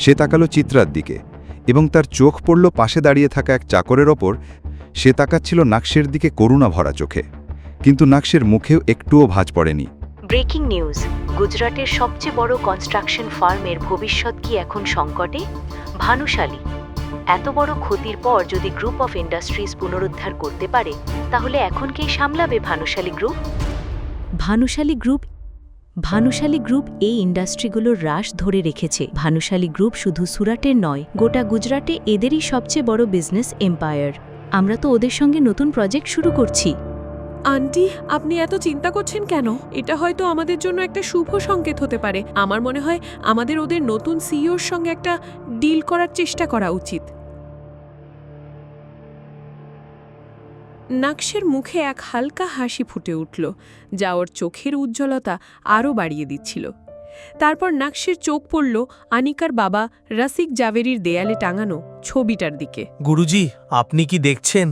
সে তাকালো চিত্রার দিকে এবং তার চোখ পড়ল পাশে দাঁড়িয়ে থাকা এক চাকরের ওপর। সে তাকাচ্ছিল নাকশের দিকে করুণা ভরা চোখে, কিন্তু নাকশের মুখেও একটুও ভাঁজ পড়েনি। ব্রেকিং নিউজ, গুজরাটের সবচেয়ে বড় কনস্ট্রাকশন ফার্মের ভবিষ্যৎ কি এখন সংকটে? ভানুশালী। এত বড় ক্ষতির পর যদি গ্রুপ অফ ইন্ডাস্ট্রিজ পুনরুদ্ধার করতে পারে, তাহলে এখন কে সামলাবে ভানুশালী গ্রুপ? ভানুশালী গ্রুপ এই ইন্ডাস্ট্রিগুলোর রাশ ধরে রেখেছে। ভানুশালী গ্রুপ শুধু সুরাটের নয়, গোটা গুজরাটে এদেরই সবচেয়ে বড় বিজনেস এম্পায়ার। আমরা তো ওদের সঙ্গে নতুন প্রজেক্ট শুরু করছি। আন্টি, আপনি এত চিন্তা করছেন কেন? এটা হয়তো আমাদের জন্য একটা শুভ সংকেত হতে পারে। আমার মনে হয় আমাদের ওদের নতুন সিইওর সঙ্গে একটা ডিল করার চেষ্টা করা উচিত। নাকশের মুখে এক হালকা হাসি ফুটে উঠল, যা ওর চোখের উজ্জ্বলতা আরও বাড়িয়ে দিচ্ছিল। তারপর নাকশের চোখ পড়ল আনিকার বাবা রসিক জাভেরির দেয়ালে টাঙানো ছবিটার দিকে। গুরুজি, আপনি কি দেখছেন?